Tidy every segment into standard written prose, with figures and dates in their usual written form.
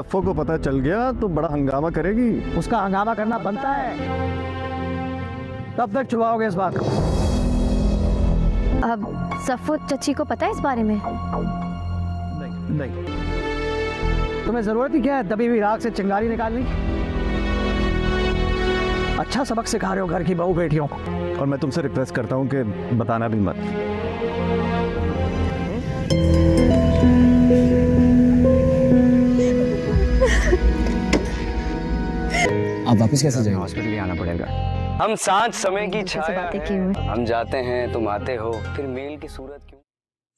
सफ़ो को पता चल गया तो बड़ा हंगामा करेगी। उसका हंगामा करना बनता है। कब तक छुपाओगे इस बात को? अब सफ़ो चची को पता है इस बारे में? नहीं। तुम्हें जरूरत ही क्या है दबी हुई राख से चिंगारी निकालने की? अच्छा सबक सिखा रहे हो घर की बहू बेटियों को। और मैं तुमसे रिक्वेस्ट करता हूँ कि बताना भी मत। आप वापस कैसे जाएंगे? हॉस्पिटल ही आना पड़ेगा। हम सांझ समय की छाया हैं, हम जाते हैं तुम आते हो, फिर मेल की सूरत क्यों?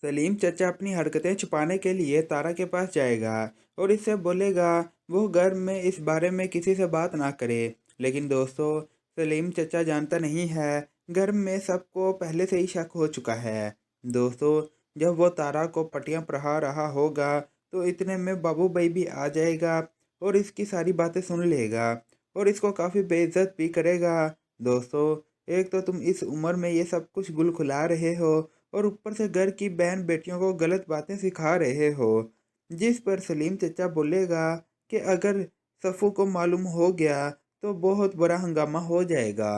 सलीम चचा अपनी हरकतें छुपाने के लिए तारा के पास जाएगा और इससे बोलेगा वो घर में इस बारे में किसी से बात ना करे। लेकिन दोस्तों, सलीम चचा जानता नहीं है घर में सबको पहले से ही शक हो चुका है। दोस्तों, जब वो तारा को पटियां पढ़ा रहा होगा तो इतने में बाबू भाई भी आ जाएगा और इसकी सारी बातें सुन लेगा और इसको काफ़ी बेइज्जत भी करेगा। दोस्तों, एक तो तुम इस उम्र में ये सब कुछ गुलखुला रहे हो और ऊपर से घर की बहन बेटियों को गलत बातें सिखा रहे हो। जिस पर सलीम चचा बोलेगा कि अगर सफ़ू को मालूम हो गया तो बहुत बड़ा हंगामा हो जाएगा।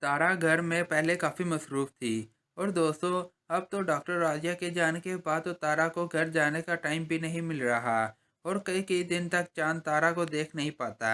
तारा घर में पहले काफ़ी मसरूफ़ थी और दोस्तों, अब तो डॉक्टर राजिया के जाने के बाद तो तारा को घर जाने का टाइम भी नहीं मिल रहा और कई कई दिन तक चांद तारा को देख नहीं पाता।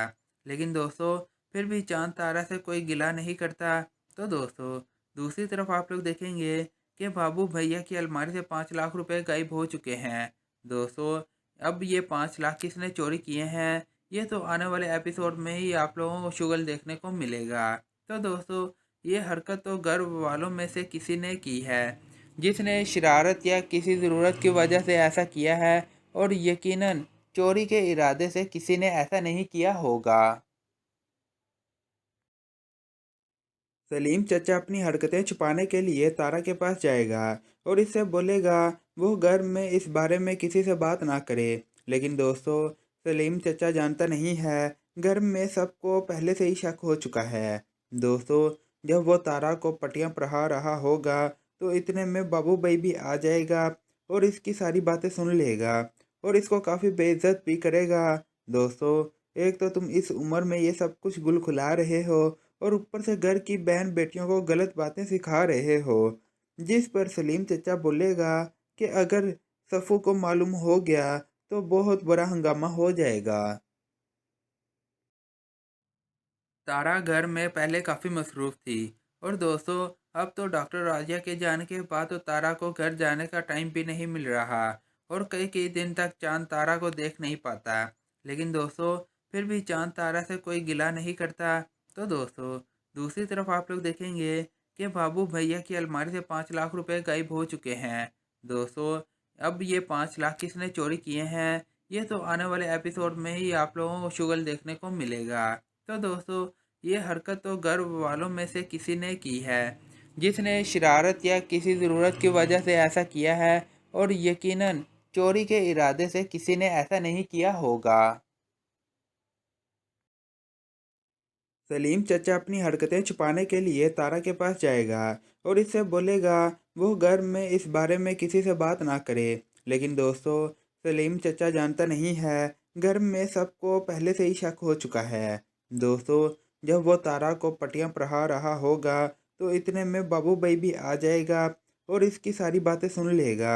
लेकिन दोस्तों, फिर भी चांद तारा से कोई गिला नहीं करता। तो दोस्तों, दूसरी तरफ आप लोग देखेंगे कि बाबू भैया की अलमारी से 5 लाख रुपए गायब हो चुके हैं। दोस्तों, अब ये 5 लाख किसने चोरी किए हैं, ये तो आने वाले एपिसोड में ही आप लोगों को शुगल देखने को मिलेगा। तो दोस्तों, ये हरकत तो घर वालों में से किसी ने की है, जिसने शरारत या किसी ज़रूरत की वजह से ऐसा किया है और यकीनन चोरी के इरादे से किसी ने ऐसा नहीं किया होगा। सलीम चचा अपनी हरकतें छुपाने के लिए तारा के पास जाएगा और इससे बोलेगा वो घर में इस बारे में किसी से बात ना करे। लेकिन दोस्तों, सलीम चचा जानता नहीं है घर में सबको पहले से ही शक हो चुका है। दोस्तों, जब वो तारा को पटियां पढ़ा रहा होगा तो इतने में बाबू भाई भी आ जाएगा और इसकी सारी बातें सुन लेगा और इसको काफ़ी बेइज्जत भी करेगा। दोस्तों, एक तो तुम इस उम्र में ये सब कुछ गुलखुला रहे हो और ऊपर से घर की बहन बेटियों को गलत बातें सिखा रहे हो। जिस पर सलीम चचा बोलेगा कि अगर सफ़ू को मालूम हो गया तो बहुत बड़ा हंगामा हो जाएगा। तारा घर में पहले काफ़ी मसरूफ़ थी और दोस्तों, अब तो डॉक्टर राजिया के जाने के बाद तो तारा को घर जाने का टाइम भी नहीं मिल रहा और कई कई दिन तक चांद तारा को देख नहीं पाता। लेकिन दोस्तों, फिर भी चांद तारा से कोई गिला नहीं करता। तो दोस्तों, दूसरी तरफ आप लोग देखेंगे कि बाबू भैया की अलमारी से 5 लाख रुपए गायब हो चुके हैं। दोस्तों, अब ये 5 लाख किसने चोरी किए हैं, ये तो आने वाले एपिसोड में ही आप लोगों को शुगल देखने को मिलेगा। तो दोस्तों, ये हरकत तो घर वालों में से किसी ने की है, जिसने शरारत या किसी ज़रूरत की वजह से ऐसा किया है और यकीनन चोरी के इरादे से किसी ने ऐसा नहीं किया होगा। सलीम चचा अपनी हरकतें छुपाने के लिए तारा के पास जाएगा और इससे बोलेगा वो घर में इस बारे में किसी से बात ना करे। लेकिन दोस्तों, सलीम चचा जानता नहीं है घर में सबको पहले से ही शक हो चुका है। दोस्तों, जब वो तारा को पटियां पढ़ा रहा होगा तो इतने में बाबू भाई भी आ जाएगा और इसकी सारी बातें सुन लेगा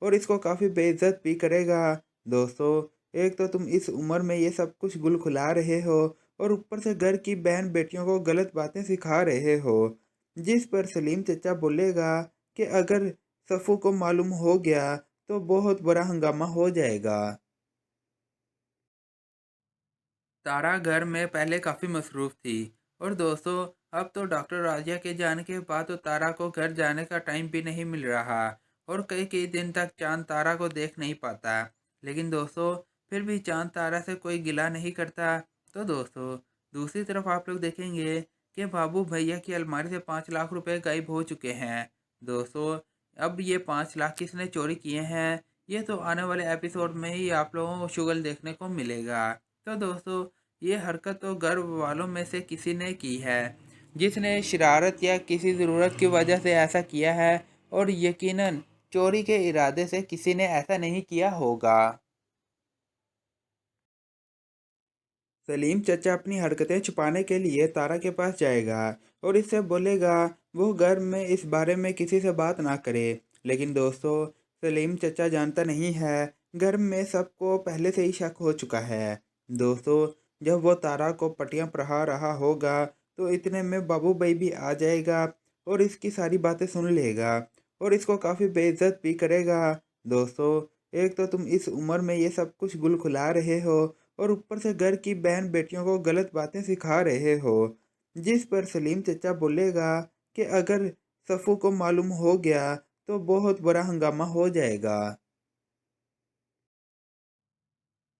और इसको काफ़ी बेइज्जत भी करेगा। दोस्तों, एक तो तुम इस उम्र में ये सब कुछ गुलखुला रहे हो और ऊपर से घर की बहन बेटियों को गलत बातें सिखा रहे हो। जिस पर सलीम चचा बोलेगा कि अगर सफ़ू को मालूम हो गया तो बहुत बड़ा हंगामा हो जाएगा। तारा घर में पहले काफ़ी मसरूफ़ थी और दोस्तों, अब तो डॉक्टर राजिया के जाने के बाद तो तारा को घर जाने का टाइम भी नहीं मिल रहा और कई कई दिन तक चांद तारा को देख नहीं पाता। लेकिन दोस्तों, फिर भी चांद तारा से कोई गिला नहीं करता। तो दोस्तों, दूसरी तरफ आप लोग देखेंगे कि बाबू भैया की अलमारी से 5 लाख रुपए गायब हो चुके हैं। दोस्तों, अब ये 5 लाख किसने चोरी किए हैं, ये तो आने वाले एपिसोड में ही आप लोगों को शुगल देखने को मिलेगा। तो दोस्तों, ये हरकत तो घर वालों में से किसी ने की है, जिसने शरारत या किसी ज़रूरत की वजह से ऐसा किया है और यकीनन चोरी के इरादे से किसी ने ऐसा नहीं किया होगा। सलीम चचा अपनी हरकतें छुपाने के लिए तारा के पास जाएगा और इससे बोलेगा वो घर में इस बारे में किसी से बात ना करे। लेकिन दोस्तों, सलीम चचा जानता नहीं है घर में सबको पहले से ही शक हो चुका है। दोस्तों, जब वो तारा को पटियां पढ़ा रहा होगा तो इतने में बाबू भाई भी आ जाएगा और इसकी सारी बातें सुन लेगा और इसको काफ़ी बेइज्जत भी करेगा। दोस्तों, एक तो तुम इस उम्र में ये सब कुछ गुल खुला रहे हो और ऊपर से घर की बहन बेटियों को गलत बातें सिखा रहे हो। जिस पर सलीम चचा बोलेगा कि अगर सफ़ू को मालूम हो गया तो बहुत बड़ा हंगामा हो जाएगा।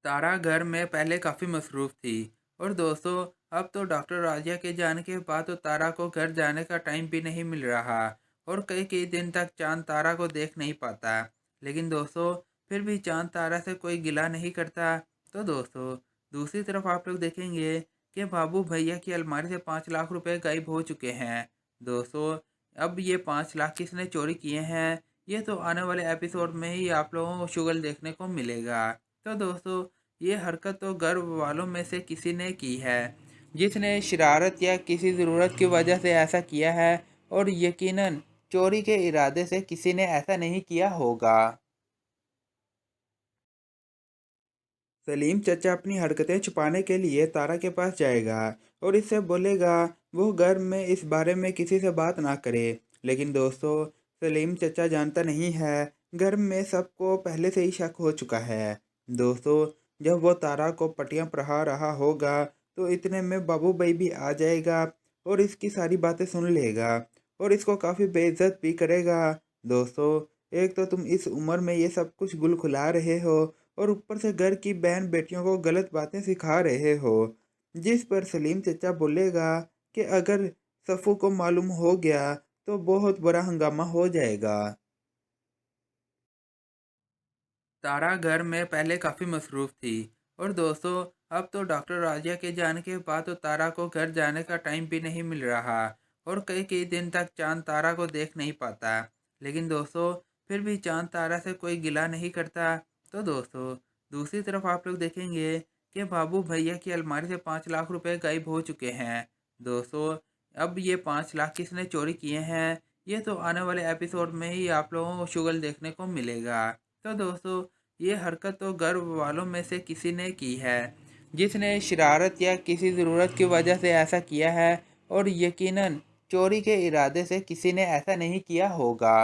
तारा घर में पहले काफ़ी मसरूफ़ थी और दोस्तों, अब तो डॉक्टर राजिया के जाने के बाद तो तारा को घर जाने का टाइम भी नहीं मिल रहा और कई कई दिन तक चांद तारा को देख नहीं पाता। लेकिन दोस्तों, फिर भी चांद तारा से कोई गिला नहीं करता। तो दोस्तों, दूसरी तरफ आप लोग देखेंगे कि बाबू भैया की अलमारी से 5 लाख रुपए गायब हो चुके हैं। दोस्तों, अब ये 5 लाख किसने चोरी किए हैं, ये तो आने वाले एपिसोड में ही आप लोगों को शुगल देखने को मिलेगा। तो दोस्तों, ये हरकत तो घर वालों में से किसी ने की है, जिसने शरारत या किसी ज़रूरत की वजह से ऐसा किया है और यकीनन चोरी के इरादे से किसी ने ऐसा नहीं किया होगा। सलीम चचा अपनी हरकतें छुपाने के लिए तारा के पास जाएगा और इससे बोलेगा वो घर में इस बारे में किसी से बात ना करे। लेकिन दोस्तों, सलीम चचा जानता नहीं है घर में सबको पहले से ही शक हो चुका है। दोस्तों, जब वो तारा को पटियां पढ़ा रहा होगा तो इतने में बाबू भाई भी आ जाएगा और इसकी सारी बातें सुन लेगा और इसको काफ़ी बेइज्जत भी करेगा। दोस्तों, एक तो तुम इस उम्र में ये सब कुछ गुल खुला रहे हो और ऊपर से घर की बहन बेटियों को गलत बातें सिखा रहे हो। जिस पर सलीम चचा बोलेगा कि अगर सफ़ू को मालूम हो गया तो बहुत बड़ा हंगामा हो जाएगा। तारा घर में पहले काफ़ी मसरूफ़ थी और दोस्तों, अब तो डॉक्टर राजिया के जाने के बाद तो तारा को घर जाने का टाइम भी नहीं मिल रहा और कई कई दिन तक चांद तारा को देख नहीं पाता। लेकिन दोस्तों, फिर भी चांद तारा से कोई गिला नहीं करता। तो दोस्तों, दूसरी तरफ आप लोग देखेंगे कि बाबू भैया की अलमारी से 5 लाख रुपए गायब हो चुके हैं। दोस्तों, अब ये 5 लाख किसने चोरी किए हैं, ये तो आने वाले एपिसोड में ही आप लोगों को शुगल देखने को मिलेगा। तो दोस्तों, ये हरकत तो घर वालों में से किसी ने की है, जिसने शरारत या किसी ज़रूरत की वजह से ऐसा किया है और यकीनन चोरी के इरादे से किसी ने ऐसा नहीं किया होगा।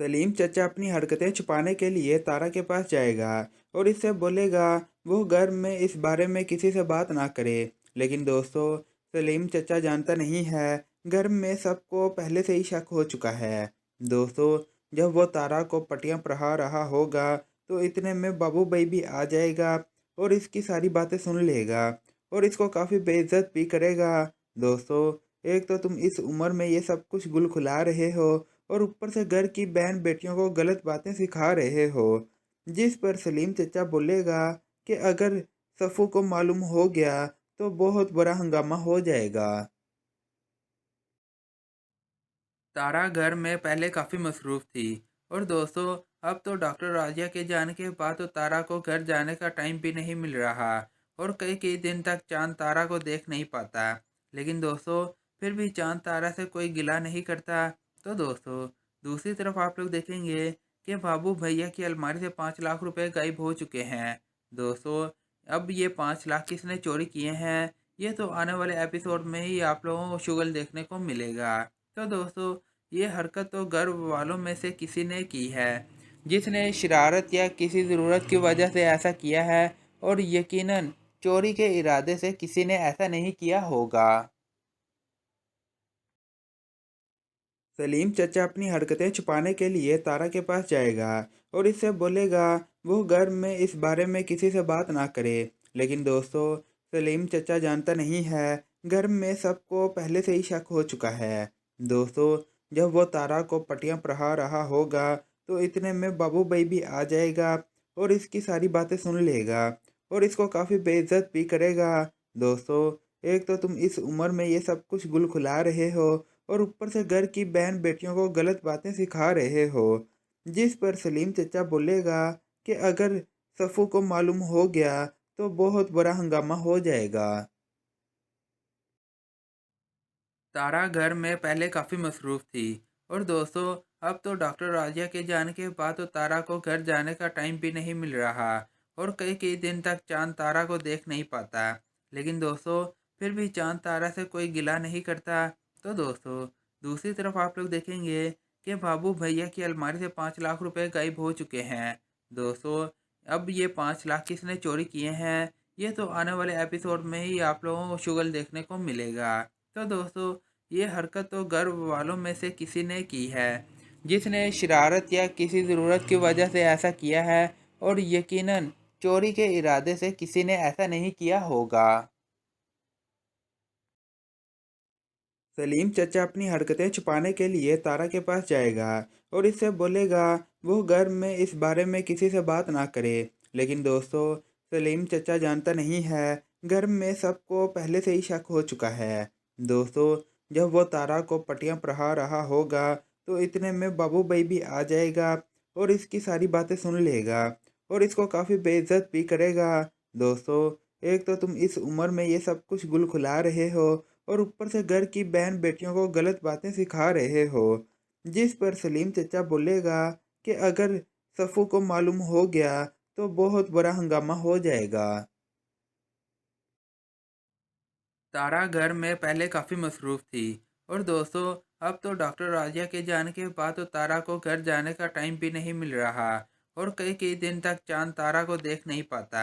सलीम चचा अपनी हरकतें छुपाने के लिए तारा के पास जाएगा और इससे बोलेगा वो घर में इस बारे में किसी से बात ना करे। लेकिन दोस्तों, सलीम चचा जानता नहीं है घर में सबको पहले से ही शक हो चुका है। दोस्तों, जब वो तारा को पटियां पढ़ा रहा होगा तो इतने में बाबू भाई भी आ जाएगा और इसकी सारी बातें सुन लेगा और इसको काफ़ी बेइज्जत भी करेगा। दोस्तों, एक तो तुम इस उम्र में ये सब कुछ गुल खुला रहे हो और ऊपर से घर की बहन बेटियों को गलत बातें सिखा रहे हो। जिस पर सलीम चचा बोलेगा कि अगर सफ़ू को मालूम हो गया तो बहुत बड़ा हंगामा हो जाएगा। तारा घर में पहले काफ़ी मसरूफ़ थी और दोस्तों, अब तो डॉक्टर राजिया के जाने के बाद तो तारा को घर जाने का टाइम भी नहीं मिल रहा और कई कई दिन तक चांद तारा को देख नहीं पाता। लेकिन दोस्तों, फिर भी चांद तारा से कोई गिला नहीं करता। तो दोस्तों, दूसरी तरफ आप लोग देखेंगे कि बाबू भैया की अलमारी से 5 लाख रुपए गायब हो चुके हैं। दोस्तों, अब ये 5 लाख किसने चोरी किए हैं, ये तो आने वाले एपिसोड में ही आप लोगों को शुगल देखने को मिलेगा। तो दोस्तों, ये हरकत तो घर वालों में से किसी ने की है, जिसने शरारत या किसी ज़रूरत की वजह से ऐसा किया है और यकीनन चोरी के इरादे से किसी ने ऐसा नहीं किया होगा। सलीम चचा अपनी हरकतें छुपाने के लिए तारा के पास जाएगा और इससे बोलेगा वो घर में इस बारे में किसी से बात ना करे। लेकिन दोस्तों, सलीम चचा जानता नहीं है घर में सबको पहले से ही शक हो चुका है। दोस्तों, जब वो तारा को पटियां पढ़ा रहा होगा तो इतने में बाबू भाई भी आ जाएगा और इसकी सारी बातें सुन लेगा और इसको काफ़ी बेइज्जत भी करेगा। दोस्तों, एक तो तुम इस उम्र में ये सब कुछ गुल खुला रहे हो और ऊपर से घर की बहन बेटियों को गलत बातें सिखा रहे हो। जिस पर सलीम चचा बोलेगा कि अगर सफ़ू को मालूम हो गया तो बहुत बड़ा हंगामा हो जाएगा। तारा घर में पहले काफ़ी मसरूफ़ थी और दोस्तों अब तो डॉक्टर राजिया के जाने के बाद तो तारा को घर जाने का टाइम भी नहीं मिल रहा और कई कई दिन तक चांद तारा को देख नहीं पाता। लेकिन दोस्तों फिर भी चांद तारा से कोई गिला नहीं करता। तो दोस्तों दूसरी तरफ आप लोग देखेंगे कि बाबू भैया की अलमारी से 5 लाख रुपए गायब हो चुके हैं। दोस्तों अब ये 5 लाख किसने चोरी किए हैं ये तो आने वाले एपिसोड में ही आप लोगों को शुगल देखने को मिलेगा। तो दोस्तों ये हरकत तो घर वालों में से किसी ने की है जिसने शरारत या किसी ज़रूरत की वजह से ऐसा किया है और यकीनन चोरी के इरादे से किसी ने ऐसा नहीं किया होगा। सलीम चचा अपनी हरकतें छुपाने के लिए तारा के पास जाएगा और इससे बोलेगा वो घर में इस बारे में किसी से बात ना करे। लेकिन दोस्तों सलीम चचा जानता नहीं है घर में सबको पहले से ही शक हो चुका है। दोस्तों जब वो तारा को पटियां पढ़ा रहा होगा तो इतने में बाबू भाई भी आ जाएगा और इसकी सारी बातें सुन लेगा और इसको काफ़ी बेइज्जत भी करेगा। दोस्तों एक तो तुम इस उम्र में ये सब कुछ गुल खुला रहे हो और ऊपर से घर की बहन बेटियों को गलत बातें सिखा रहे हो। जिस पर सलीम चचा बोलेगा कि अगर सफ़ू को मालूम हो गया तो बहुत बड़ा हंगामा हो जाएगा। तारा घर में पहले काफ़ी मसरूफ़ थी और दोस्तों अब तो डॉक्टर राजिया के जाने के बाद तो तारा को घर जाने का टाइम भी नहीं मिल रहा और कई कई दिन तक चांद तारा को देख नहीं पाता।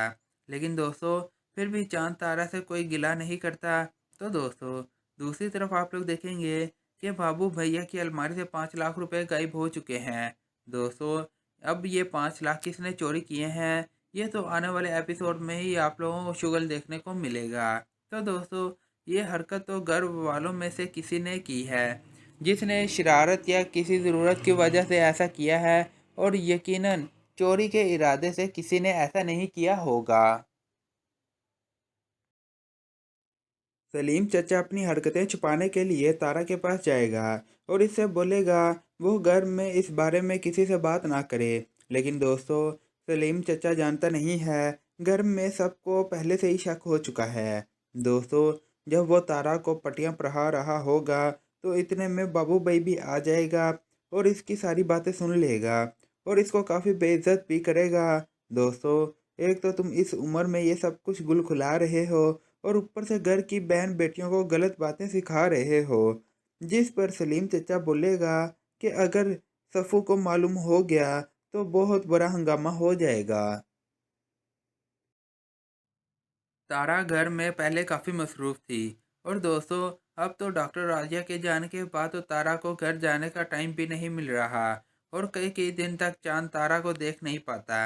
लेकिन दोस्तों फिर भी चांद तारा से कोई गिला नहीं करता। तो दोस्तों दूसरी तरफ आप लोग देखेंगे कि बाबू भैया की अलमारी से 5 लाख रुपए गायब हो चुके हैं। दोस्तों अब ये 5 लाख किसने चोरी किए हैं ये तो आने वाले एपिसोड में ही आप लोगों को शुगल देखने को मिलेगा। तो दोस्तों ये हरकत तो घर वालों में से किसी ने की है जिसने शरारत या किसी ज़रूरत की वजह से ऐसा किया है और यकीनन चोरी के इरादे से किसी ने ऐसा नहीं किया होगा। सलीम चचा अपनी हरकतें छुपाने के लिए तारा के पास जाएगा और इससे बोलेगा वो घर में इस बारे में किसी से बात ना करे। लेकिन दोस्तों सलीम चचा जानता नहीं है घर में सबको पहले से ही शक हो चुका है। दोस्तों जब वो तारा को पटियां पढ़ा रहा होगा तो इतने में बाबू भाई भी आ जाएगा और इसकी सारी बातें सुन लेगा और इसको काफ़ी बेइज्जत भी करेगा। दोस्तों एक तो तुम इस उम्र में ये सब कुछ गुल खुला रहे हो और ऊपर से घर की बहन बेटियों को गलत बातें सिखा रहे हो। जिस पर सलीम चचा बोलेगा कि अगर सफ़ू को मालूम हो गया तो बहुत बड़ा हंगामा हो जाएगा। तारा घर में पहले काफ़ी मसरूफ़ थी और दोस्तों अब तो डॉक्टर राजिया के जाने के बाद तो तारा को घर जाने का टाइम भी नहीं मिल रहा और कई कई दिन तक चांद तारा को देख नहीं पाता।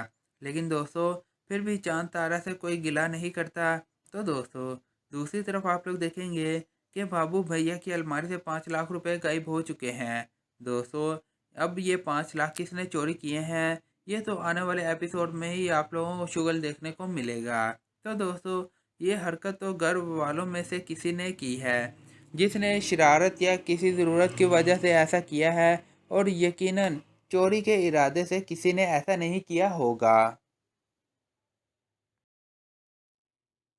लेकिन दोस्तों फिर भी चांद तारा से कोई गिला नहीं करता। तो दोस्तों दूसरी तरफ आप लोग देखेंगे कि बाबू भैया की अलमारी से 5 लाख रुपए गायब हो चुके हैं। दोस्तों अब ये 5 लाख किसने चोरी किए हैं ये तो आने वाले एपिसोड में ही आप लोगों को शुगल देखने को मिलेगा। तो दोस्तों ये हरकत तो घर वालों में से किसी ने की है जिसने शरारत या किसी ज़रूरत की वजह से ऐसा किया है और यकीनन चोरी के इरादे से किसी ने ऐसा नहीं किया होगा।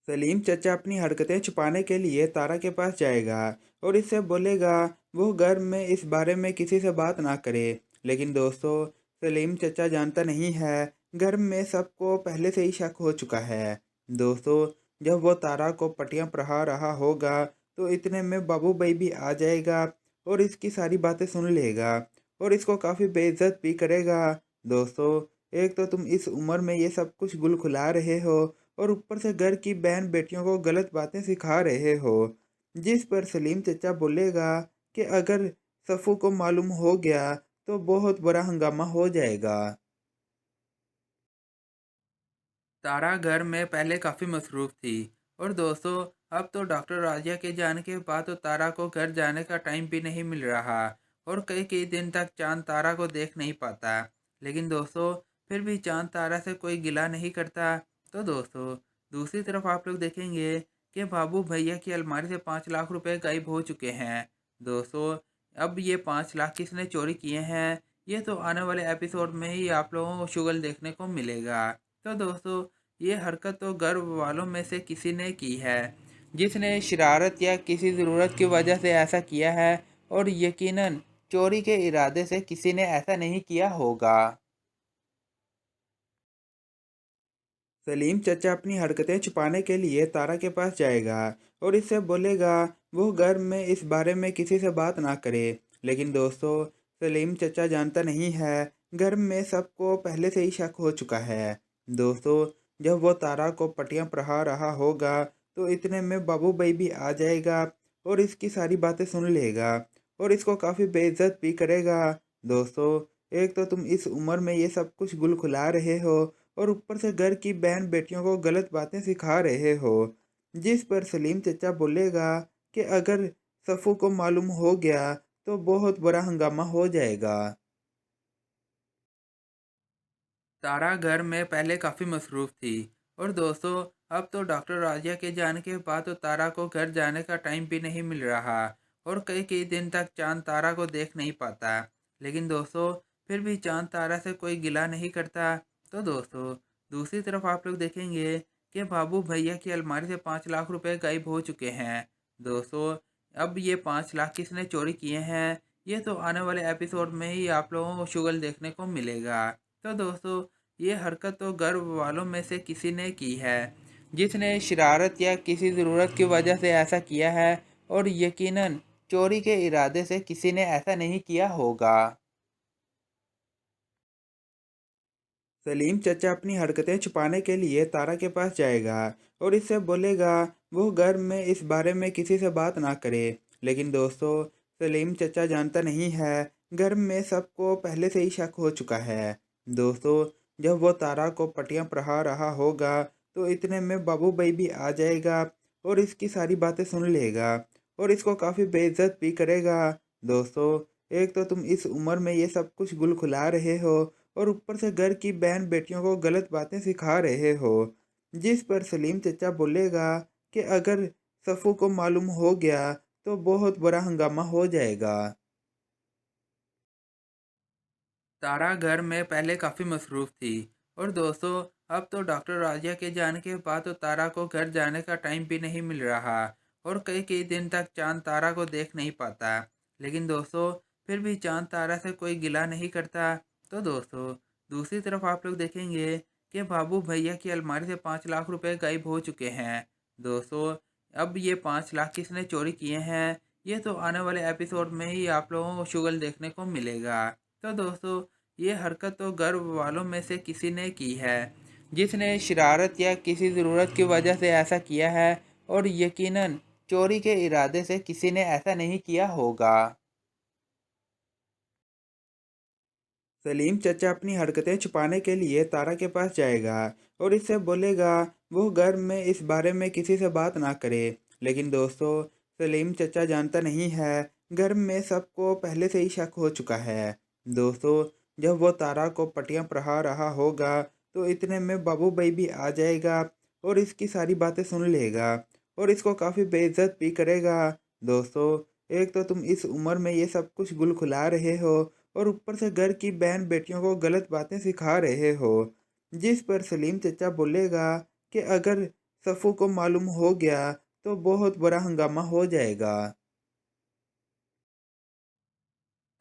सलीम चचा अपनी हरकतें छुपाने के लिए तारा के पास जाएगा और इससे बोलेगा वो घर में इस बारे में किसी से बात ना करे। लेकिन दोस्तों सलीम चचा जानता नहीं है घर में सबको पहले से ही शक हो चुका है। दोस्तों जब वो तारा को पटियां पढ़ा रहा होगा तो इतने में बाबू भाई भी आ जाएगा और इसकी सारी बातें सुन लेगा और इसको काफ़ी बेइज्जत भी करेगा। दोस्तों एक तो तुम इस उम्र में ये सब कुछ गुल खुला रहे हो और ऊपर से घर की बहन बेटियों को गलत बातें सिखा रहे हो। जिस पर सलीम चचा बोलेगा कि अगर सफ़ू को मालूम हो गया तो बहुत बड़ा हंगामा हो जाएगा। तारा घर में पहले काफ़ी मसरूफ़ थी और दोस्तों अब तो डॉक्टर राजिया के जाने के बाद तो तारा को घर जाने का टाइम भी नहीं मिल रहा और कई कई दिन तक चांद तारा को देख नहीं पाता। लेकिन दोस्तों फिर भी चांद तारा से कोई गिला नहीं करता। तो दोस्तों दूसरी तरफ आप लोग देखेंगे कि बाबू भैया की अलमारी से 5 लाख रुपए गायब हो चुके हैं। दोस्तों अब ये 5 लाख किसने चोरी किए हैं, ये तो आने वाले एपिसोड में ही आप लोगों को शुगल देखने को मिलेगा। तो दोस्तों ये हरकत तो घर वालों में से किसी ने की है, जिसने शरारत या किसी ज़रूरत की वजह से ऐसा किया है, और यकीनन चोरी के इरादे से किसी ने ऐसा नहीं किया होगा। सलीम चचा अपनी हरकतें छुपाने के लिए तारा के पास जाएगा और इससे बोलेगा वो घर में इस बारे में किसी से बात ना करे। लेकिन दोस्तों सलीम चचा जानता नहीं है घर में सबको पहले से ही शक हो चुका है। दोस्तों जब वो तारा को पटियां पढ़ा रहा होगा तो इतने में बाबू भाई भी आ जाएगा और इसकी सारी बातें सुन लेगा और इसको काफ़ी बेइज्जत भी करेगा। दोस्तों एक तो तुम इस उम्र में ये सब कुछ गुल खुला रहे हो और ऊपर से घर की बहन बेटियों को गलत बातें सिखा रहे हो। जिस पर सलीम चचा बोलेगा कि अगर सफ़ू को मालूम हो गया तो बहुत बड़ा हंगामा हो जाएगा। तारा घर में पहले काफ़ी मसरूफ़ थी और दोस्तों अब तो डॉक्टर राजिया के जाने के बाद तो तारा को घर जाने का टाइम भी नहीं मिल रहा और कई कई दिन तक चांद तारा को देख नहीं पाता। लेकिन दोस्तों फिर भी चांद तारा से कोई गिला नहीं करता। तो दोस्तों दूसरी तरफ आप लोग देखेंगे कि बाबू भैया की अलमारी से 5 लाख रुपए गायब हो चुके हैं। दोस्तों अब ये 5 लाख किसने चोरी किए हैं, ये तो आने वाले एपिसोड में ही आप लोगों को शुगल देखने को मिलेगा। तो दोस्तों ये हरकत तो घर वालों में से किसी ने की है, जिसने शरारत या किसी ज़रूरत की वजह से ऐसा किया है, और यकीनन चोरी के इरादे से किसी ने ऐसा नहीं किया होगा। सलीम चचा अपनी हरकतें छुपाने के लिए तारा के पास जाएगा और इससे बोलेगा वो घर में इस बारे में किसी से बात ना करे। लेकिन दोस्तों सलीम चचा जानता नहीं है घर में सबको पहले से ही शक हो चुका है। दोस्तों जब वो तारा को पटियां पढ़ा रहा होगा तो इतने में बाबू भाई भी आ जाएगा और इसकी सारी बातें सुन लेगा और इसको काफ़ी बेइज्जत भी करेगा। दोस्तों एक तो तुम इस उम्र में ये सब कुछ गुल खुला रहे हो और ऊपर से घर की बहन बेटियों को गलत बातें सिखा रहे हो। जिस पर सलीम चचा बोलेगा कि अगर सफ़ू को मालूम हो गया तो बहुत बड़ा हंगामा हो जाएगा। तारा घर में पहले काफ़ी मसरूफ़ थी और दोस्तों अब तो डॉक्टर राजिया के जाने के बाद तो तारा को घर जाने का टाइम भी नहीं मिल रहा और कई कई दिन तक चांद तारा को देख नहीं पाता। लेकिन दोस्तों फिर भी चांद तारा से कोई गिला नहीं करता। तो दोस्तों दूसरी तरफ आप लोग देखेंगे कि बाबू भैया की अलमारी से 5 लाख रुपए गायब हो चुके हैं। दोस्तों अब ये 5 लाख किसने चोरी किए हैं, ये तो आने वाले एपिसोड में ही आप लोगों को शुगल देखने को मिलेगा। तो दोस्तों ये हरकत तो घर वालों में से किसी ने की है, जिसने शरारत या किसी ज़रूरत की वजह से ऐसा किया है, और यकीनन चोरी के इरादे से किसी ने ऐसा नहीं किया होगा। सलीम चचा अपनी हरकतें छुपाने के लिए तारा के पास जाएगा और इससे बोलेगा वो घर में इस बारे में किसी से बात ना करे। लेकिन दोस्तों सलीम चचा जानता नहीं है घर में सबको पहले से ही शक हो चुका है। दोस्तों जब वो तारा को पटियां पढ़ा रहा होगा तो इतने में बाबू भाई भी आ जाएगा और इसकी सारी बातें सुन लेगा और इसको काफ़ी बेइज्जत भी करेगा। दोस्तों एक तो तुम इस उम्र में ये सब कुछ गुल खुला रहे हो और ऊपर से घर की बहन बेटियों को गलत बातें सिखा रहे हो। जिस पर सलीम चचा बोलेगा कि अगर सफ़ू को मालूम हो गया तो बहुत बड़ा हंगामा हो जाएगा।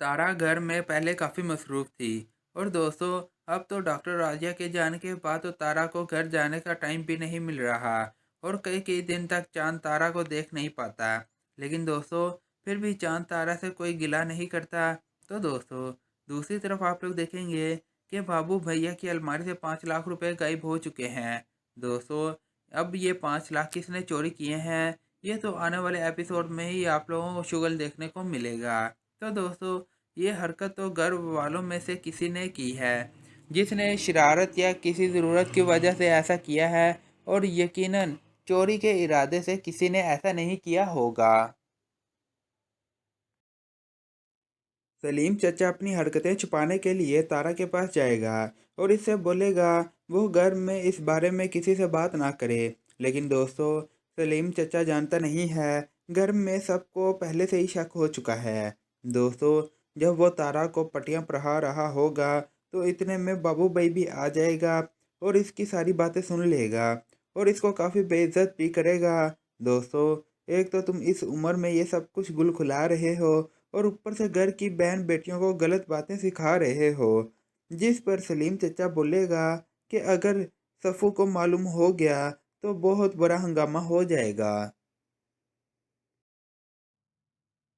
तारा घर में पहले काफ़ी मसरूफ़ थी और दोस्तों अब तो डॉक्टर राजिया के जाने के बाद तो तारा को घर जाने का टाइम भी नहीं मिल रहा और कई कई दिन तक चांद तारा को देख नहीं पाता। लेकिन दोस्तों फिर भी चांद तारा से कोई गिला नहीं करता। तो दोस्तों दूसरी तरफ आप लोग देखेंगे कि बाबू भैया की अलमारी से 5 लाख रुपए गायब हो चुके हैं। दोस्तों अब ये 5 लाख किसने चोरी किए हैं, ये तो आने वाले एपिसोड में ही आप लोगों को शुगल देखने को मिलेगा। तो दोस्तों ये हरकत तो घर वालों में से किसी ने की है, जिसने शरारत या किसी ज़रूरत की वजह से ऐसा किया है, और यकीनन चोरी के इरादे से किसी ने ऐसा नहीं किया होगा। सलीम चचा अपनी हरकतें छुपाने के लिए तारा के पास जाएगा और इससे बोलेगा वो घर में इस बारे में किसी से बात ना करे। लेकिन दोस्तों सलीम चचा जानता नहीं है घर में सबको पहले से ही शक हो चुका है। दोस्तों, जब वो तारा को पटियां पढ़ा रहा होगा तो इतने में बाबू भाई भी आ जाएगा और इसकी सारी बातें सुन लेगा और इसको काफ़ी बेइज्जत भी करेगा। दोस्तों, एक तो तुम इस उम्र में ये सब कुछ गुल खुला रहे हो और ऊपर से घर की बहन बेटियों को गलत बातें सिखा रहे हो। जिस पर सलीम चचा बोलेगा कि अगर सफ़ू को मालूम हो गया तो बहुत बड़ा हंगामा हो जाएगा।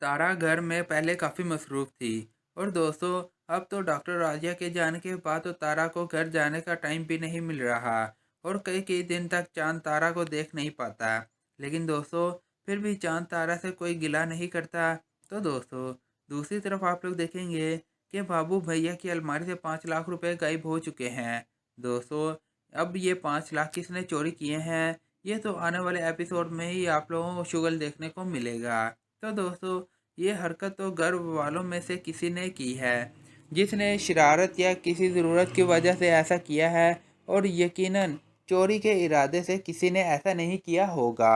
तारा घर में पहले काफ़ी मसरूफ़ थी और दोस्तों, अब तो डॉक्टर राजिया के जाने के बाद तो तारा को घर जाने का टाइम भी नहीं मिल रहा और कई कई दिन तक चांद तारा को देख नहीं पाता। लेकिन दोस्तों, फिर भी चांद तारा से कोई गिला नहीं करता। तो दोस्तों, दूसरी तरफ आप लोग देखेंगे कि बाबू भैया की अलमारी से 5 लाख रुपए गायब हो चुके हैं। दोस्तों, अब ये 5 लाख किसने चोरी किए हैं, ये तो आने वाले एपिसोड में ही आप लोगों को शुगल देखने को मिलेगा। तो दोस्तों, ये हरकत तो घर वालों में से किसी ने की है, जिसने शरारत या किसी ज़रूरत की वजह से ऐसा किया है और यकीनन चोरी के इरादे से किसी ने ऐसा नहीं किया होगा।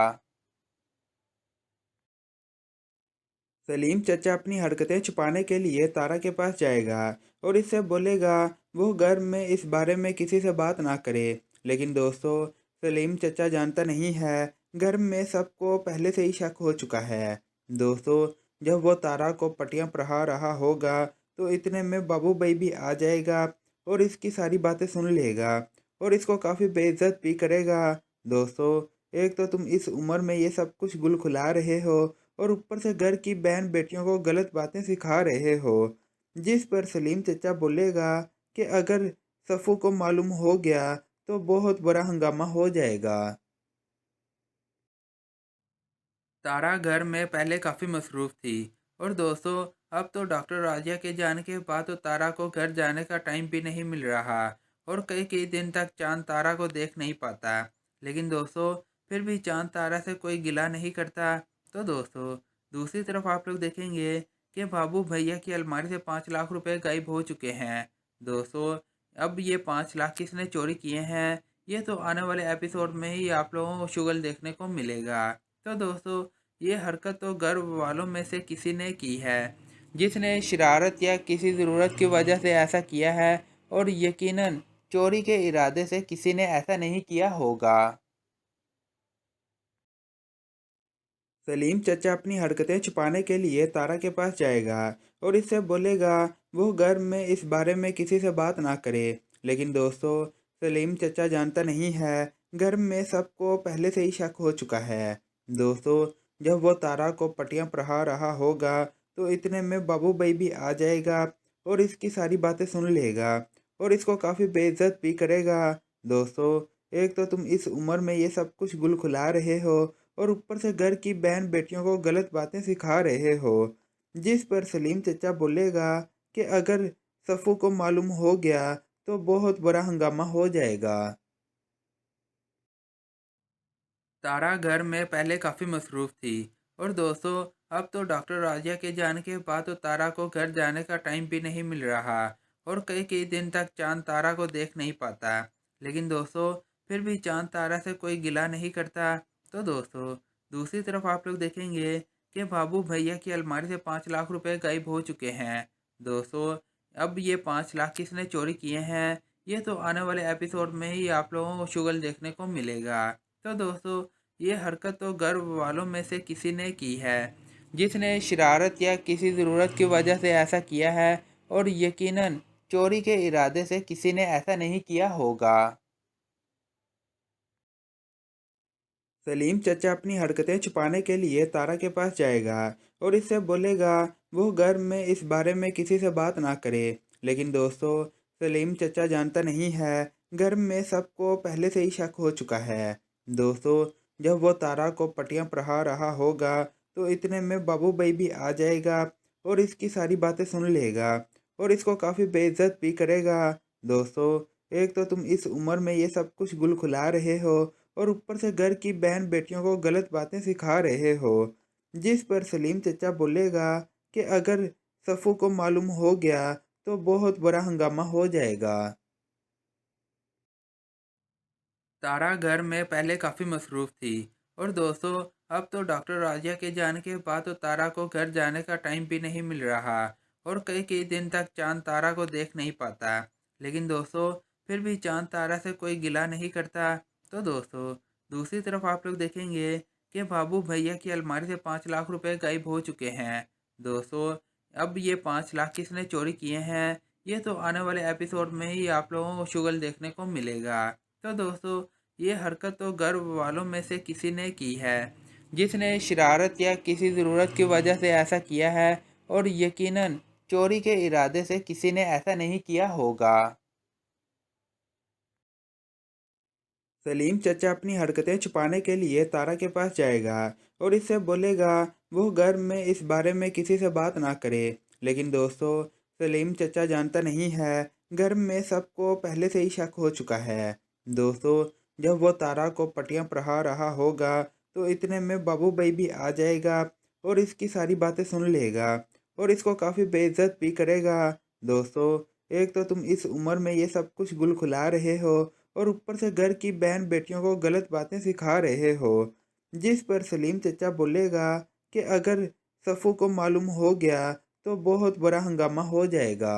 सलीम चचा अपनी हरकतें छुपाने के लिए तारा के पास जाएगा और इससे बोलेगा वो घर में इस बारे में किसी से बात ना करे। लेकिन दोस्तों, सलीम चचा जानता नहीं है घर में सबको पहले से ही शक हो चुका है। दोस्तों, जब वो तारा को पटियां पढ़ा रहा होगा तो इतने में बाबू भाई भी आ जाएगा और इसकी सारी बातें सुन लेगा और इसको काफ़ी बेइज्जत भी करेगा। दोस्तों, एक तो तुम इस उम्र में ये सब कुछ गुल खुला रहे हो और ऊपर से घर की बहन बेटियों को गलत बातें सिखा रहे हो। जिस पर सलीम चचा बोलेगा कि अगर सफ़ू को मालूम हो गया तो बहुत बड़ा हंगामा हो जाएगा। तारा घर में पहले काफ़ी मसरूफ़ थी और दोस्तों, अब तो डॉक्टर राजिया के जाने के बाद तो तारा को घर जाने का टाइम भी नहीं मिल रहा और कई कई दिन तक चांद तारा को देख नहीं पाता। लेकिन दोस्तों, फिर भी चांद तारा से कोई गिला नहीं करता। तो दोस्तों, दूसरी तरफ आप लोग देखेंगे कि बाबू भैया की अलमारी से 5 लाख रुपए गायब हो चुके हैं। दोस्तों, अब ये 5 लाख किसने चोरी किए हैं, ये तो आने वाले एपिसोड में ही आप लोगों को शुगल देखने को मिलेगा। तो दोस्तों, ये हरकत तो घर वालों में से किसी ने की है, जिसने शरारत या किसी ज़रूरत की वजह से ऐसा किया है और यकीनन चोरी के इरादे से किसी ने ऐसा नहीं किया होगा। सलीम चचा अपनी हरकतें छुपाने के लिए तारा के पास जाएगा और इससे बोलेगा वो घर में इस बारे में किसी से बात ना करे। लेकिन दोस्तों, सलीम चचा जानता नहीं है घर में सबको पहले से ही शक हो चुका है। दोस्तों, जब वो तारा को पटियां पढ़ा रहा होगा तो इतने में बाबू भाई भी आ जाएगा और इसकी सारी बातें सुन लेगा और इसको काफ़ी बेइज्जत भी करेगा। दोस्तों, एक तो तुम इस उम्र में ये सब कुछ गुल खुला रहे हो और ऊपर से घर की बहन बेटियों को गलत बातें सिखा रहे हो। जिस पर सलीम चचा बोलेगा कि अगर सफ़ू को मालूम हो गया तो बहुत बड़ा हंगामा हो जाएगा। तारा घर में पहले काफ़ी मसरूफ़ थी और दोस्तों, अब तो डॉक्टर राजिया के जाने के बाद तो तारा को घर जाने का टाइम भी नहीं मिल रहा और कई कई दिन तक चांद तारा को देख नहीं पाता। लेकिन दोस्तों, फिर भी चांद तारा से कोई गिला नहीं करता। तो दोस्तों, दूसरी तरफ आप लोग देखेंगे कि बाबू भैया की अलमारी से 5 लाख रुपए गायब हो चुके हैं। दोस्तों, अब ये 5 लाख किसने चोरी किए हैं, ये तो आने वाले एपिसोड में ही आप लोगों को शुगल देखने को मिलेगा। तो दोस्तों, ये हरकत तो घर वालों में से किसी ने की है, जिसने शरारत या किसी ज़रूरत की वजह से ऐसा किया है और यकीनन चोरी के इरादे से किसी ने ऐसा नहीं किया होगा। सलीम चचा अपनी हरकतें छुपाने के लिए तारा के पास जाएगा और इससे बोलेगा वो घर में इस बारे में किसी से बात ना करे। लेकिन दोस्तों, सलीम चचा जानता नहीं है घर में सबको पहले से ही शक हो चुका है। दोस्तों, जब वो तारा को पटियां पढ़ा रहा होगा तो इतने में बाबू भाई भी आ जाएगा और इसकी सारी बातें सुन लेगा और इसको काफ़ी बेइज्जत भी करेगा। दोस्तों, एक तो तुम इस उम्र में ये सब कुछ गुल खुला रहे हो और ऊपर से घर की बहन बेटियों को गलत बातें सिखा रहे हो। जिस पर सलीम चचा बोलेगा कि अगर सफ़ू को मालूम हो गया तो बहुत बड़ा हंगामा हो जाएगा। तारा घर में पहले काफ़ी मसरूफ़ थी और दोस्तों, अब तो डॉक्टर राजिया के जाने के बाद तो तारा को घर जाने का टाइम भी नहीं मिल रहा और कई कई दिन तक चांद तारा को देख नहीं पाता। लेकिन दोस्तों फिर भी चांद तारा से कोई गिला नहीं करता। तो दोस्तों दूसरी तरफ आप लोग देखेंगे कि बाबू भैया की अलमारी से 5 लाख रुपए गायब हो चुके हैं। दोस्तों अब ये 5 लाख किसने चोरी किए हैं ये तो आने वाले एपिसोड में ही आप लोगों को शुगल देखने को मिलेगा। तो दोस्तों ये हरकत तो घर वालों में से किसी ने की है, जिसने शरारत या किसी ज़रूरत की वजह से ऐसा किया है और यकीनन चोरी के इरादे से किसी ने ऐसा नहीं किया होगा। सलीम चचा अपनी हरकतें छुपाने के लिए तारा के पास जाएगा और इससे बोलेगा वो घर में इस बारे में किसी से बात ना करे। लेकिन दोस्तों सलीम चचा जानता नहीं है घर में सबको पहले से ही शक हो चुका है। दोस्तों जब वो तारा को पटियां पढ़ा रहा होगा तो इतने में बाबू भाई भी आ जाएगा और इसकी सारी बातें सुन लेगा और इसको काफ़ी बेइज्जत भी करेगा। दोस्तों एक तो तुम इस उम्र में ये सब कुछ गुल खुला रहे हो और ऊपर से घर की बहन बेटियों को गलत बातें सिखा रहे हो, जिस पर सलीम चचा बोलेगा कि अगर सफ़ू को मालूम हो गया तो बहुत बड़ा हंगामा हो जाएगा।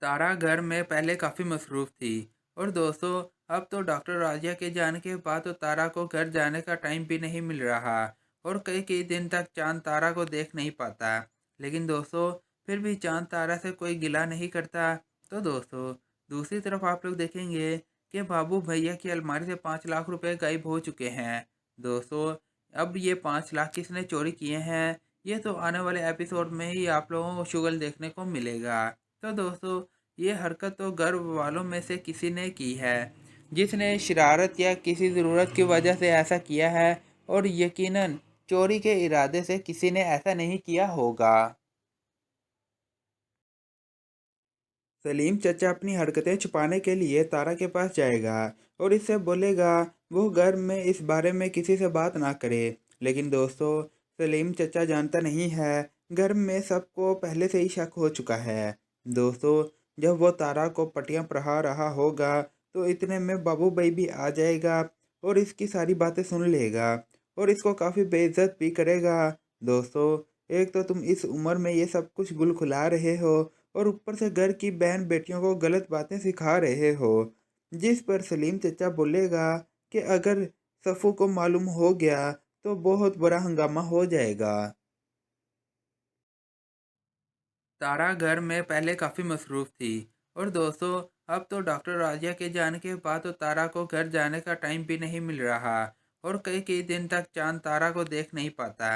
तारा घर में पहले काफ़ी मसरूफ़ थी और दोस्तों अब तो डॉक्टर राजिया के जाने के बाद तो तारा को घर जाने का टाइम भी नहीं मिल रहा और कई कई दिन तक चांद तारा को देख नहीं पाता। लेकिन दोस्तों फिर भी चांद तारा से कोई गिला नहीं करता। तो दोस्तों दूसरी तरफ आप लोग देखेंगे कि बाबू भैया की अलमारी से 5 लाख रुपए गायब हो चुके हैं। दोस्तों अब ये 5 लाख किसने चोरी किए हैं ये तो आने वाले एपिसोड में ही आप लोगों को शुगल देखने को मिलेगा। तो दोस्तों ये हरकत तो घर वालों में से किसी ने की है, जिसने शरारत या किसी ज़रूरत की वजह से ऐसा किया है और यकीनन चोरी के इरादे से किसी ने ऐसा नहीं किया होगा। सलीम चचा अपनी हरकतें छुपाने के लिए तारा के पास जाएगा और इससे बोलेगा वो घर में इस बारे में किसी से बात ना करे। लेकिन दोस्तों सलीम चचा जानता नहीं है घर में सबको पहले से ही शक हो चुका है। दोस्तों जब वो तारा को पटियां पढ़ा रहा होगा तो इतने में बाबू भाई भी आ जाएगा और इसकी सारी बातें सुन लेगा और इसको काफ़ी बेइज्जत भी करेगा। दोस्तों एक तो तुम इस उम्र में ये सब कुछ गुल खुला रहे हो और ऊपर से घर की बहन बेटियों को गलत बातें सिखा रहे हो, जिस पर सलीम चचा बोलेगा कि अगर सफ़ू को मालूम हो गया तो बहुत बड़ा हंगामा हो जाएगा। तारा घर में पहले काफ़ी मसरूफ़ थी और दोस्तों अब तो डॉक्टर राजिया के जाने के बाद तो तारा को घर जाने का टाइम भी नहीं मिल रहा और कई कई दिन तक चांद तारा को देख नहीं पाता।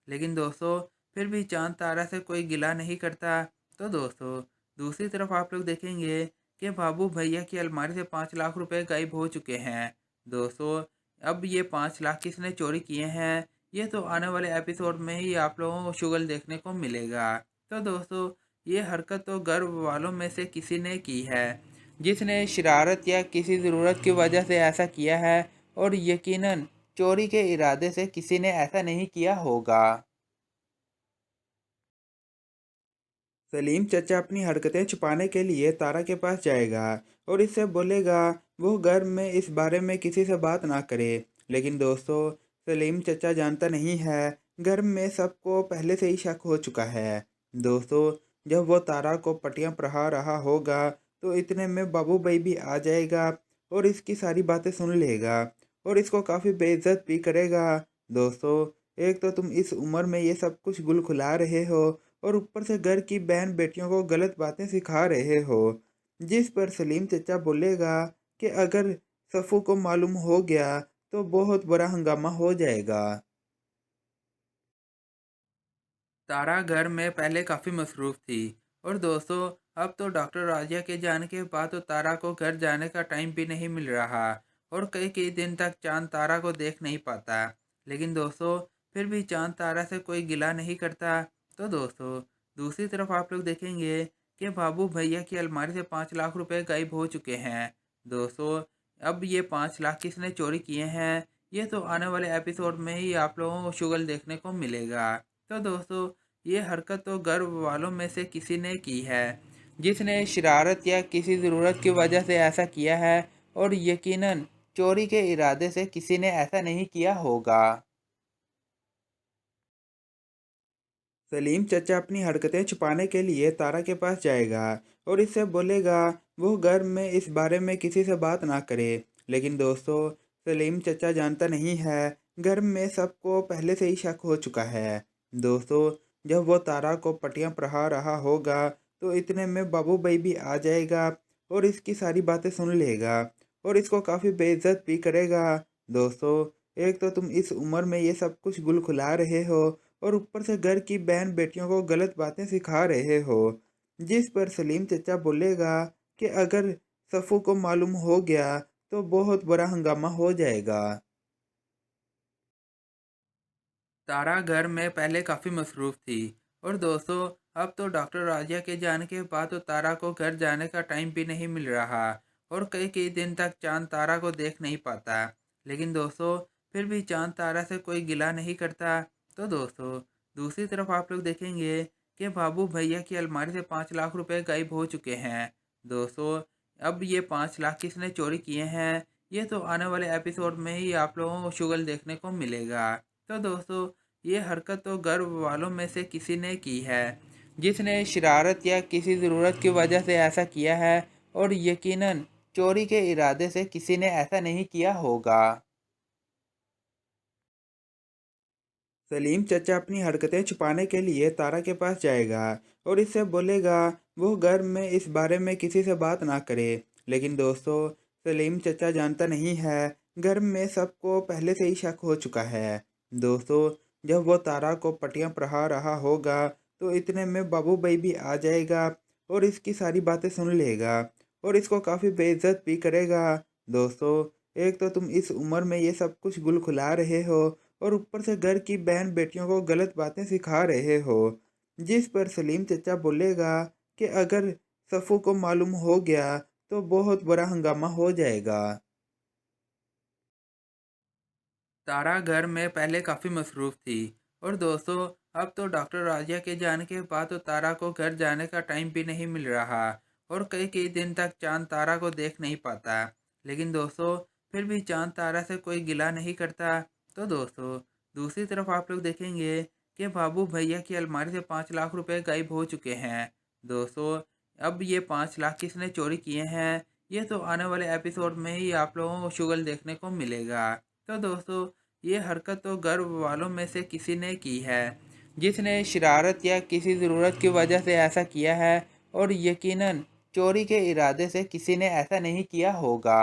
लेकिन दोस्तों फिर भी चांद तारा से कोई गिला नहीं करता। तो दोस्तों दूसरी तरफ आप लोग देखेंगे कि बाबू भैया की अलमारी से 5 लाख रुपए गायब हो चुके हैं। दोस्तों अब ये 5 लाख किसने चोरी किए हैं ये तो आने वाले एपिसोड में ही आप लोगों को शुगल देखने को मिलेगा। तो दोस्तों ये हरकत तो घर वालों में से किसी ने की है, जिसने शरारत या किसी ज़रूरत की वजह से ऐसा किया है और यकीनन चोरी के इरादे से किसी ने ऐसा नहीं किया होगा। सलीम चचा अपनी हरकतें छुपाने के लिए तारा के पास जाएगा और इससे बोलेगा वो घर में इस बारे में किसी से बात ना करे। लेकिन दोस्तों सलीम चचा जानता नहीं है घर में सबको पहले से ही शक हो चुका है। दोस्तों जब वो तारा को पटियां पढ़ा रहा होगा तो इतने में बाबू भाई भी आ जाएगा और इसकी सारी बातें सुन लेगा और इसको काफ़ी बेइज्जत भी करेगा। दोस्तों एक तो तुम इस उम्र में ये सब कुछ गुल खुला रहे हो और ऊपर से घर की बहन बेटियों को गलत बातें सिखा रहे हो, जिस पर सलीम चचा बोलेगा कि अगर सफ़ू को मालूम हो गया तो बहुत बड़ा हंगामा हो जाएगा। तारा घर में पहले काफ़ी मसरूफ़ थी और दोस्तों अब तो डॉक्टर राजिया के जाने के बाद तो तारा को घर जाने का टाइम भी नहीं मिल रहा और कई कई दिन तक चांद तारा को देख नहीं पाता। लेकिन दोस्तों फिर भी चांद तारा से कोई गिला नहीं करता। तो दोस्तों दूसरी तरफ आप लोग देखेंगे कि बाबू भैया की अलमारी से 5 लाख रुपए गायब हो चुके हैं। दोस्तों अब ये 5 लाख किसने चोरी किए हैं ये तो आने वाले एपिसोड में ही आप लोगों को शुगल देखने को मिलेगा। तो दोस्तों ये हरकत तो घर वालों में से किसी ने की है, जिसने शरारत या किसी ज़रूरत की वजह से ऐसा किया है और यकीनन चोरी के इरादे से किसी ने ऐसा नहीं किया होगा। सलीम चचा अपनी हरकतें छुपाने के लिए तारा के पास जाएगा और इससे बोलेगा वो घर में इस बारे में किसी से बात ना करे। लेकिन दोस्तों, सलीम चचा जानता नहीं है घर में सबको पहले से ही शक हो चुका है। दोस्तों, जब वो तारा को पटियां पढ़ा रहा होगा तो इतने में बाबू भाई भी आ जाएगा और इसकी सारी बातें सुन लेगा और इसको काफ़ी बेइज्जत भी करेगा। दोस्तों, एक तो तुम इस उम्र में ये सब कुछ गुल खुला रहे हो और ऊपर से घर की बहन बेटियों को गलत बातें सिखा रहे हो। जिस पर सलीम चचा बोलेगा कि अगर सफ़ू को मालूम हो गया तो बहुत बड़ा हंगामा हो जाएगा। तारा घर में पहले काफ़ी मसरूफ़ थी और दोस्तों, अब तो डॉक्टर राजिया के जाने के बाद तो तारा को घर जाने का टाइम भी नहीं मिल रहा और कई कई दिन तक चांद तारा को देख नहीं पाता। लेकिन दोस्तों, फिर भी चांद तारा से कोई गिला नहीं करता। तो दोस्तों, दूसरी तरफ आप लोग देखेंगे कि बाबू भैया की अलमारी से 5 लाख रुपए गायब हो चुके हैं। दोस्तों, अब ये 5 लाख किसने चोरी किए हैं, ये तो आने वाले एपिसोड में ही आप लोगों को शुगल देखने को मिलेगा। तो दोस्तों, ये हरकत तो घर वालों में से किसी ने की है, जिसने शरारत या किसी ज़रूरत की वजह से ऐसा किया है और यकीनन चोरी के इरादे से किसी ने ऐसा नहीं किया होगा। सलीम चचा अपनी हरकतें छुपाने के लिए तारा के पास जाएगा और इससे बोलेगा वो घर में इस बारे में किसी से बात ना करे। लेकिन दोस्तों, सलीम चचा जानता नहीं है घर में सबको पहले से ही शक हो चुका है। दोस्तों, जब वो तारा को पटियां पढ़ा रहा होगा तो इतने में बाबू भाई भी आ जाएगा और इसकी सारी बातें सुन लेगा और इसको काफ़ी बेइज्जत भी करेगा। दोस्तों, एक तो तुम इस उम्र में ये सब कुछ गुल खुला रहे हो और ऊपर से घर की बहन बेटियों को गलत बातें सिखा रहे हो। जिस पर सलीम चचा बोलेगा कि अगर सफ़ू को मालूम हो गया तो बहुत बड़ा हंगामा हो जाएगा। तारा घर में पहले काफ़ी मसरूफ़ थी और दोस्तों, अब तो डॉक्टर राजिया के जाने के बाद तो तारा को घर जाने का टाइम भी नहीं मिल रहा और कई कई दिन तक चांद तारा को देख नहीं पाता। लेकिन दोस्तों, फिर भी चांद तारा से कोई गिला नहीं करता। तो दोस्तों, दूसरी तरफ आप लोग देखेंगे कि बाबू भैया की अलमारी से 5 लाख रुपए गायब हो चुके हैं। दोस्तों, अब ये 5 लाख किसने चोरी किए हैं, ये तो आने वाले एपिसोड में ही आप लोगों को शुगल देखने को मिलेगा। तो दोस्तों, ये हरकत तो घर वालों में से किसी ने की है, जिसने शरारत या किसी ज़रूरत की वजह से ऐसा किया है और यकीनन चोरी के इरादे से किसी ने ऐसा नहीं किया होगा।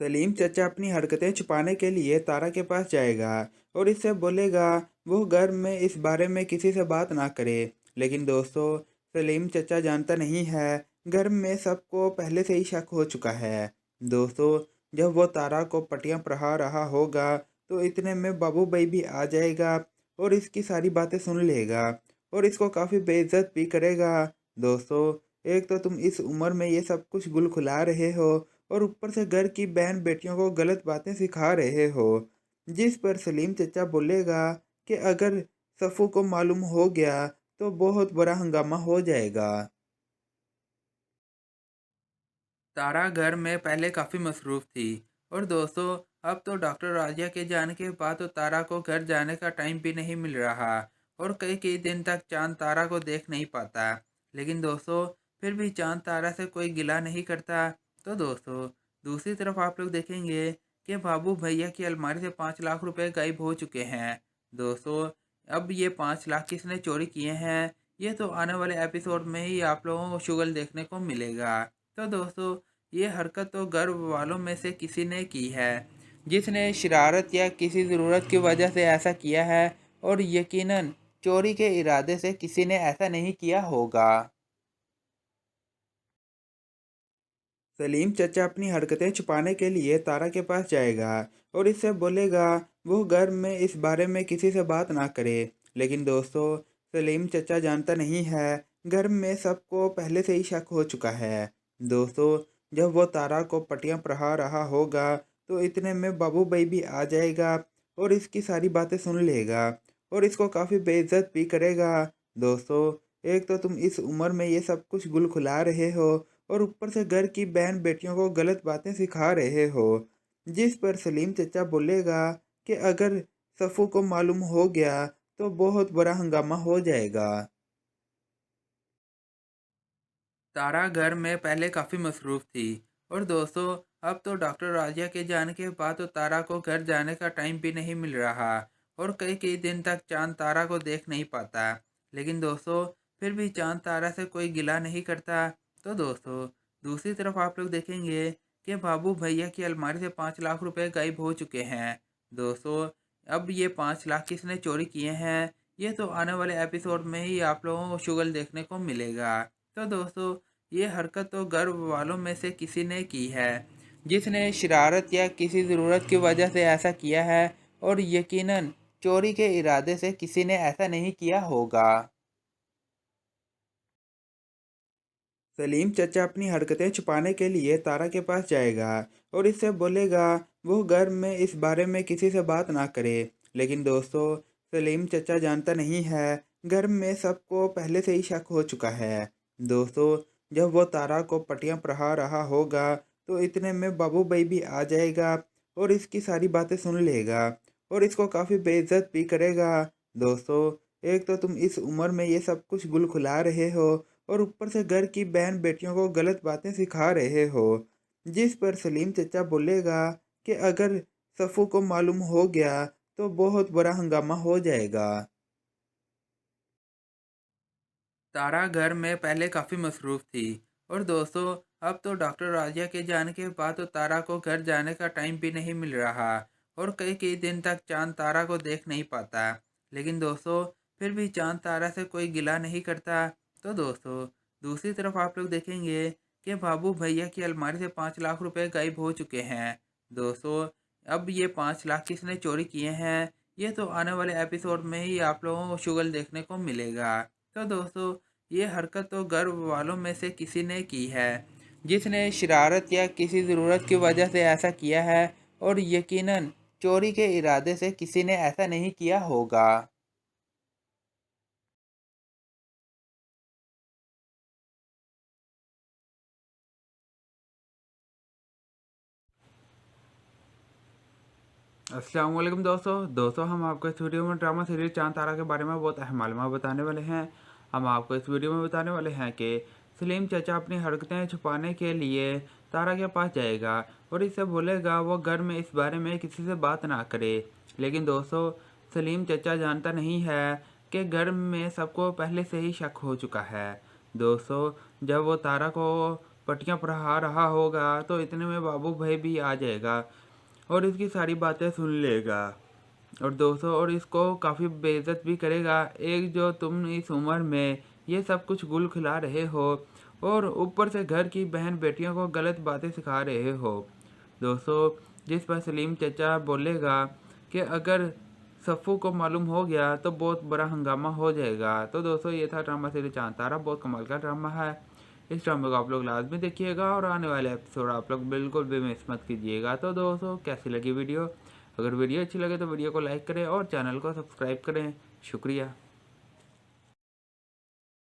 सलीम चचा अपनी हरकतें छुपाने के लिए तारा के पास जाएगा और इससे बोलेगा वो घर में इस बारे में किसी से बात ना करे। लेकिन दोस्तों, सलीम चचा जानता नहीं है घर में सबको पहले से ही शक हो चुका है। दोस्तों, जब वो तारा को पटियां पढ़ा रहा होगा तो इतने में बाबू भाई भी आ जाएगा और इसकी सारी बातें सुन लेगा और इसको काफ़ी बेइज्जत भी करेगा। दोस्तों, एक तो तुम इस उम्र में ये सब कुछ गुल खुला रहे हो और ऊपर से घर की बहन बेटियों को गलत बातें सिखा रहे हो। जिस पर सलीम चचा बोलेगा कि अगर सफ़ू को मालूम हो गया तो बहुत बड़ा हंगामा हो जाएगा। तारा घर में पहले काफ़ी मसरूफ़ थी और दोस्तों, अब तो डॉक्टर राजिया के जाने के बाद तो तारा को घर जाने का टाइम भी नहीं मिल रहा और कई कई दिन तक चांद तारा को देख नहीं पाता। लेकिन दोस्तों, फिर भी चांद तारा से कोई गिला नहीं करता। तो दोस्तों, दूसरी तरफ आप लोग देखेंगे कि बाबू भैया की अलमारी से 5 लाख रुपए गायब हो चुके हैं। दोस्तों, अब ये 5 लाख किसने चोरी किए हैं, ये तो आने वाले एपिसोड में ही आप लोगों को शुगल देखने को मिलेगा। तो दोस्तों, ये हरकत तो घर वालों में से किसी ने की है, जिसने शरारत या किसी ज़रूरत की वजह से ऐसा किया है और यकीनन चोरी के इरादे से किसी ने ऐसा नहीं किया होगा। सलीम चचा अपनी हरकतें छुपाने के लिए तारा के पास जाएगा और इससे बोलेगा वो घर में इस बारे में किसी से बात ना करे। लेकिन दोस्तों, सलीम चचा जानता नहीं है घर में सबको पहले से ही शक हो चुका है। दोस्तों, जब वो तारा को पटियां पढ़ा रहा होगा तो इतने में बाबू भाई भी आ जाएगा और इसकी सारी बातें सुन लेगा और इसको काफ़ी बेइज्जत भी करेगा। दोस्तों, एक तो तुम इस उम्र में ये सब कुछ गुल खुला रहे हो और ऊपर से घर की बहन बेटियों को गलत बातें सिखा रहे हो। जिस पर सलीम चचा बोलेगा कि अगर सफ़ू को मालूम हो गया तो बहुत बड़ा हंगामा हो जाएगा। तारा घर में पहले काफ़ी मसरूफ़ थी और दोस्तों अब तो डॉक्टर राजिया के जाने के बाद तो तारा को घर जाने का टाइम भी नहीं मिल रहा और कई कई दिन तक चांद तारा को देख नहीं पाता। लेकिन दोस्तों फिर भी चांद तारा से कोई गिला नहीं करता। तो दोस्तों दूसरी तरफ आप लोग देखेंगे कि बाबू भैया की अलमारी से 5 लाख रुपए गायब हो चुके हैं। दोस्तों अब ये 5 लाख किसने चोरी किए हैं ये तो आने वाले एपिसोड में ही आप लोगों को शुगल देखने को मिलेगा। तो दोस्तों ये हरकत तो घर वालों में से किसी ने की है, जिसने शरारत या किसी ज़रूरत की वजह से ऐसा किया है और यकीनन चोरी के इरादे से किसी ने ऐसा नहीं किया होगा। सलीम चचा अपनी हरकतें छुपाने के लिए तारा के पास जाएगा और इससे बोलेगा वो घर में इस बारे में किसी से बात ना करे। लेकिन दोस्तों सलीम चचा जानता नहीं है घर में सबको पहले से ही शक हो चुका है। दोस्तों जब वो तारा को पटियां पढ़ा रहा होगा तो इतने में बाबू भाई भी आ जाएगा और इसकी सारी बातें सुन लेगा और इसको काफ़ी बेइज्जत भी करेगा। दोस्तों एक तो तुम इस उम्र में ये सब कुछ गुल खुला रहे हो और ऊपर से घर की बहन बेटियों को गलत बातें सिखा रहे हो। जिस पर सलीम चचा बोलेगा कि अगर सफ़ू को मालूम हो गया तो बहुत बड़ा हंगामा हो जाएगा। तारा घर में पहले काफ़ी मसरूफ़ थी और दोस्तों अब तो डॉक्टर राजिया के जाने के बाद तो तारा को घर जाने का टाइम भी नहीं मिल रहा और कई कई दिन तक चांद तारा को देख नहीं पाता। लेकिन दोस्तों फिर भी चांद तारा से कोई गिला नहीं करता। तो दोस्तों दूसरी तरफ आप लोग देखेंगे कि बाबू भैया की अलमारी से 5 लाख रुपए गायब हो चुके हैं। दोस्तों अब ये 5 लाख किसने चोरी किए हैं ये तो आने वाले एपिसोड में ही आप लोगों को शुगल देखने को मिलेगा। तो दोस्तों ये हरकत तो घर वालों में से किसी ने की है, जिसने शरारत या किसी ज़रूरत की वजह से ऐसा किया है और यकीनन चोरी के इरादे से किसी ने ऐसा नहीं किया होगा। अस्सलाम वालेकुम दोस्तों हम आपको इस वीडियो में ड्रामा सीरीज चांद तारा के बारे में बहुत अहम मालूमात बताने वाले हैं। हम आपको इस वीडियो में बताने वाले हैं कि सलीम चचा अपनी हरकतें छुपाने के लिए तारा के पास जाएगा और इससे बोलेगा वो घर में इस बारे में किसी से बात ना करे। लेकिन दोस्तों सलीम चचा जानता नहीं है कि घर में सबको पहले से ही शक हो चुका है। दोस्तों जब वो तारा को पट्टियाँ पढ़ा रहा होगा तो इतने में बाबू भाई भी आ जाएगा और इसकी सारी बातें सुन लेगा और दोस्तों और इसको काफ़ी बेइज्जत भी करेगा। एक जो तुम इस उम्र में ये सब कुछ गुल खिला रहे हो और ऊपर से घर की बहन बेटियों को गलत बातें सिखा रहे हो। दोस्तों जिस पर सलीम चचा बोलेगा कि अगर सफ़ू को मालूम हो गया तो बहुत बड़ा हंगामा हो जाएगा। तो दोस्तों ये था ड्रामा सीरीज चांद तारा, बहुत कमाल का ड्रामा है। इस ड्रामे को आप लोग लाजमी देखिएगा और आने वाले एपिसोड आप लोग बिल्कुल भी मिस मत कीजिएगा। तो दोस्तों कैसी लगी वीडियो? अगर वीडियो अच्छी लगे तो वीडियो को लाइक करें और चैनल को सब्सक्राइब करें। शुक्रिया।